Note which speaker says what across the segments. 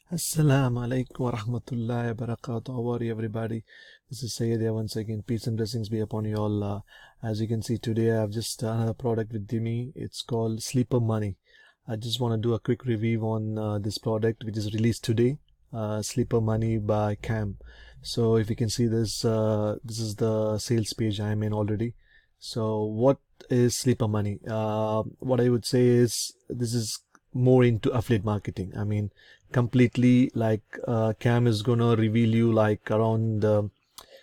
Speaker 1: Assalamu alaikum wa rahmatullahi wa barakatuh. How are you, everybody? This is Sayyid here once again. Peace and blessings be upon you all. As you can see today, I have just another product with me. It's called Sleeper Money. I just want to do a quick review on this product, which is released today. Sleeper Money by Kam. So if you can see this, this is the sales page I'm in already. So what is Sleeper Money? What I would say is this is more into affiliate marketing. I mean, completely like Kam is gonna reveal you like around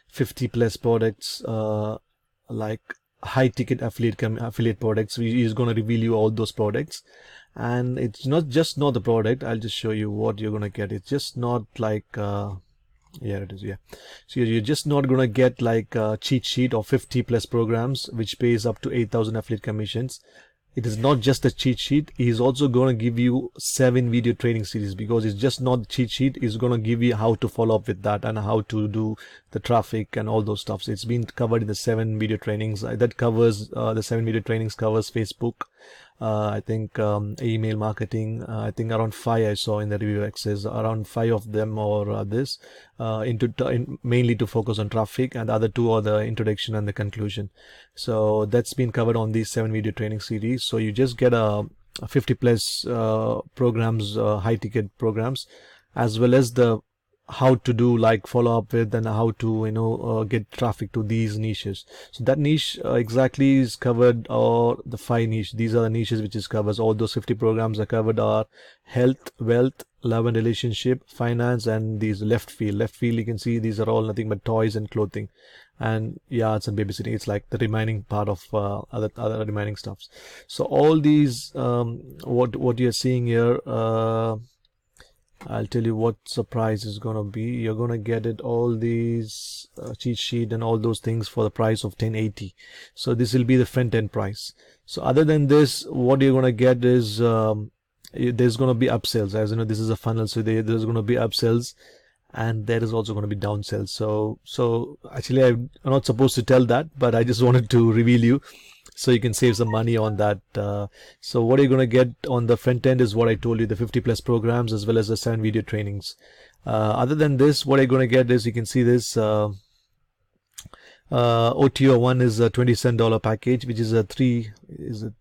Speaker 1: 50 plus products, like high ticket affiliate products. He's gonna reveal you all those products, and it's not the product. I'll just show you what you're gonna get. It's just not like yeah, it is. Yeah, so you're just not gonna get like a cheat sheet of 50 plus programs which pays up to 8,000 affiliate commissions. It is not just a cheat sheet. He's also going to give you 7 video training series, because it's just not a cheat sheet. He's going to give you how to follow up with that and how to do the traffic and all those stuff. So it's been covered in the 7 video trainings. That covers the 7 video trainings covers Facebook, I think email marketing. I think around 5 I saw in the review access. Around 5 of them or this mainly to focus on traffic, and the other 2 are the introduction and the conclusion. So that's been covered on these 7 video training series. So you just get a 50 plus programs, high ticket programs, as well as the how to do like follow up with, and how to get traffic to these niches. So that niche exactly is covered, or the 5 niche. These are the niches which is covers. All those 50 programs are covered are health, wealth, love and relationship, finance, and these left field. Left field, you can see these are all nothing but toys and clothing, and yachts and babysitting. It's like the remaining part of other remaining stuffs. So all these what you're seeing here, I'll tell you what the price is gonna be. You're gonna get it all these cheat sheet and all those things for the price of 1080. So this will be the front end price. So other than this, what you're gonna get is there's gonna be upsells. As you know, this is a funnel, so there's gonna be upsells, and there is also going to be downsells. So actually I'm not supposed to tell that, but I just wanted to reveal you so you can save some money on that. So what you're going to get on the front end is what I told you, the 50 plus programs as well as the 7 video trainings. Other than this, what you're going to get is, you can see this OTO one is a $27 package, which is a 3 is it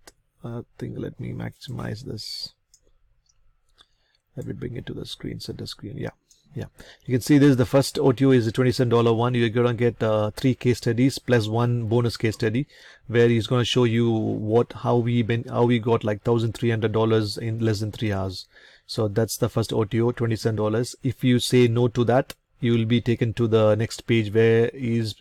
Speaker 1: thing. Let me maximize this. Let me bring it to the screen, center screen. Yeah, you can see this. The first OTO is a $27 one. You're gonna get 3 case studies plus 1 bonus case study, where he's gonna show you how we got like $1,300 in less than 3 hours. So that's the first OTO, $27. If you say no to that, you will be taken to the next page, where he's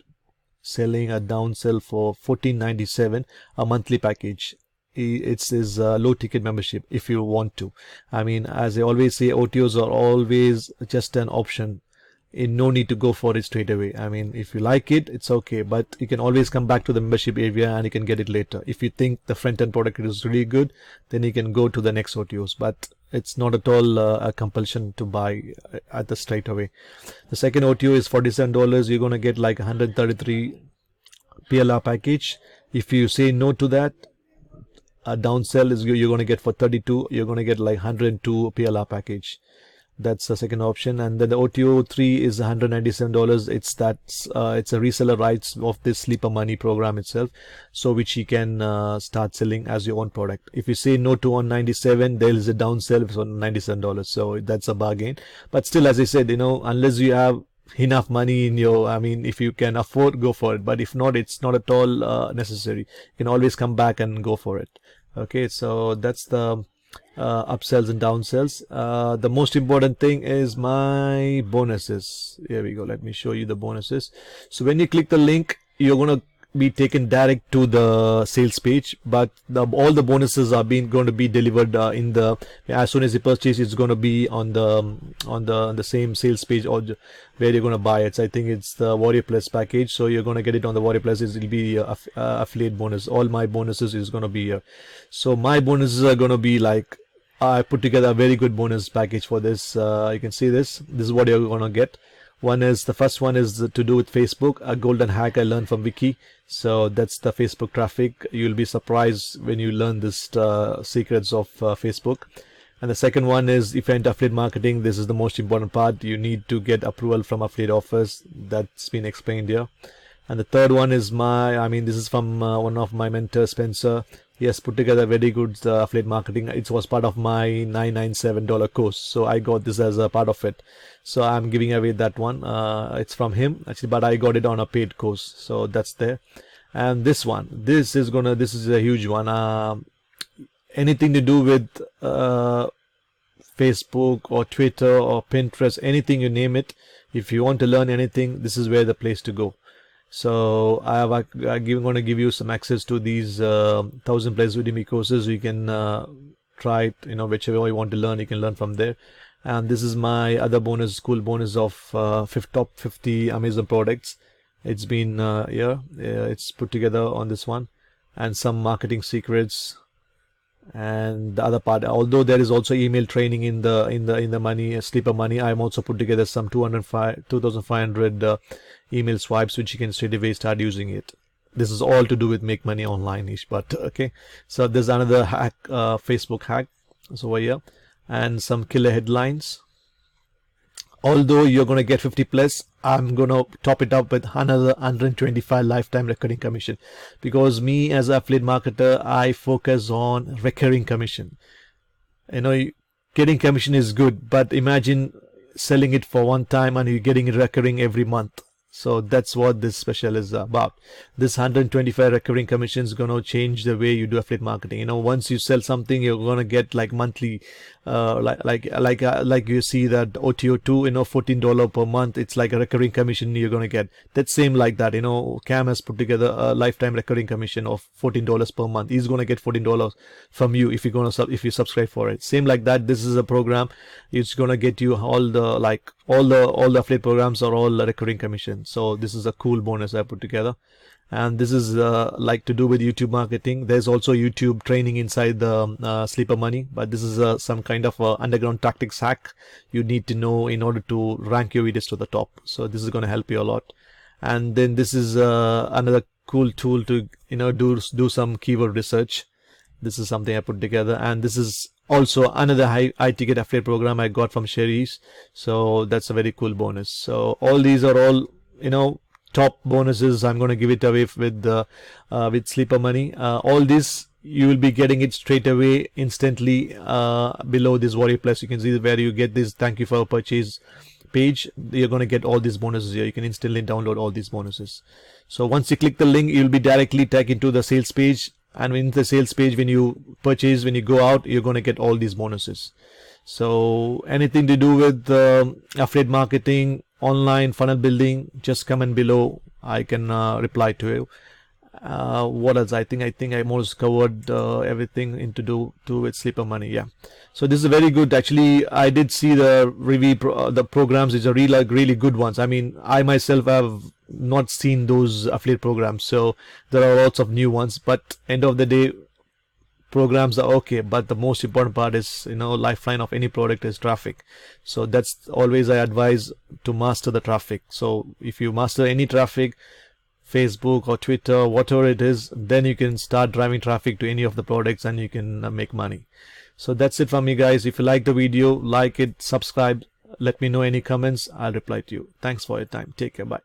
Speaker 1: selling a downsell for $14.97, a monthly package. It's his low ticket membership if you want to. I mean, as I always say, OTOs are always just an option. No need to go for it straight away. I mean, if you like it, it's okay, but you can always come back to the membership area and you can get it later. If you think the front end product is really good, then you can go to the next OTOs, but it's not at all a compulsion to buy at the straight away. The second OTO is $47. You're going to get like 133 PLR package. If you say no to that, a downsell is you're going to get for 32. You're going to get like 102 PLR package. That's the second option. And then the OTO 3 is $197. It's a reseller rights of this Sleeper Money program itself, so which you can start selling as your own product. If you say no to 197, there is a downsell for $97. So that's a bargain. But still, as I said, unless you have enough money in your, I mean, if you can afford, go for it. But if not, it's not at all necessary. You can always come back and go for it. Okay, so that's the upsells and downsells. The most important thing is my bonuses. Here we go. Let me show you the bonuses. So when you click the link, you're going to be taken direct to the sales page, but all the bonuses are going to be delivered as soon as you purchase. It's going to be on the same sales page, or where you're going to buy it. So I think it's the Warrior Plus package, so you're going to get it on the Warrior Plus. It'll be affiliate bonus. All my bonuses is going to be here. So my bonuses are going to be like, I put together a very good bonus package for this. You can see this is what you're going to get. The first one is to do with Facebook, a golden hack I learned from Wiki. So that's the Facebook traffic. You'll be surprised when you learn this secrets of Facebook. And the second one is, if you're into affiliate marketing, this is the most important part. You need to get approval from affiliate offers. That's been explained here. And the third one is this is from one of my mentors, Spencer. He has put together very good affiliate marketing. It was part of my $997 course, so I got this as a part of it. So I'm giving away that one. It's from him actually, but I got it on a paid course, so that's there. And this one, this is a huge one. Anything to do with Facebook or Twitter or Pinterest, anything you name it. If you want to learn anything, this is where the place to go. So I'm going to give you some access to these 1,000 plus Udemy courses. You can try it, whichever you want to learn, you can learn from there. And this is my other bonus, cool bonus of top 50 Amazon products. It's been here. It's put together on this one, and some marketing secrets. And the other part, although there is also email training in the money sleeper money, I'm also put together some 2,500 email swipes, which you can straight away start using it. This is all to do with make money online-ish, but okay. So there's another hack, Facebook hack, so over here, and some killer headlines. Although you're going to get 50 plus, I'm going to top it up with another 125 lifetime recurring commission, because me as an affiliate marketer, I focus on recurring commission. Getting commission is good, but imagine selling it for one time and you're getting it recurring every month. So that's what this special is about. This 125 recurring commission is going to change the way you do affiliate marketing. Once you sell something, you're going to get like monthly, like you see that OTO2, $14 per month. It's like a recurring commission you're going to get. That's same like that. Kam has put together a lifetime recurring commission of $14 per month. He's going to get $14 from you if you subscribe for it. Same like that. This is a program. It's going to get you all the affiliate programs are all recurring commission. So this is a cool bonus I put together. And this is like to do with YouTube marketing. There's also YouTube training inside the Sleeper Money, but this is some kind of underground tactics hack you need to know in order to rank your videos to the top. So this is going to help you a lot. And then this is another cool tool to do some keyword research. This is something I put together, and this is also another high ticket affiliate program I got from Sherry's. So that's a very cool bonus. So all these are all top bonuses. I'm going to give it away with Sleeper Money. All this you will be getting it straight away, instantly below this Warrior Plus. You can see where you get this thank you for purchase page. You're going to get all these bonuses here. You can instantly download all these bonuses. So once you click the link, you'll be directly taken to the sales page. And in the sales page, when you purchase, when you go out, you're going to get all these bonuses. So anything to do with affiliate marketing, online funnel building, just comment below. I can reply to you. What else? I think I almost covered everything into do with Sleeper Money. Yeah. So this is very good. Actually, I did see the review the programs. These are really good ones. I mean, I myself have not seen those affiliate programs, so there are lots of new ones. But end of the day, programs are okay, but the most important part is lifeline of any product is traffic. So that's always I advise to master the traffic. So if you master any traffic, Facebook or Twitter, whatever it is, then you can start driving traffic to any of the products and you can make money. So that's it from me, guys. If you like the video, like it, subscribe, let me know any comments. I'll reply to you. Thanks for your time. Take care. Bye.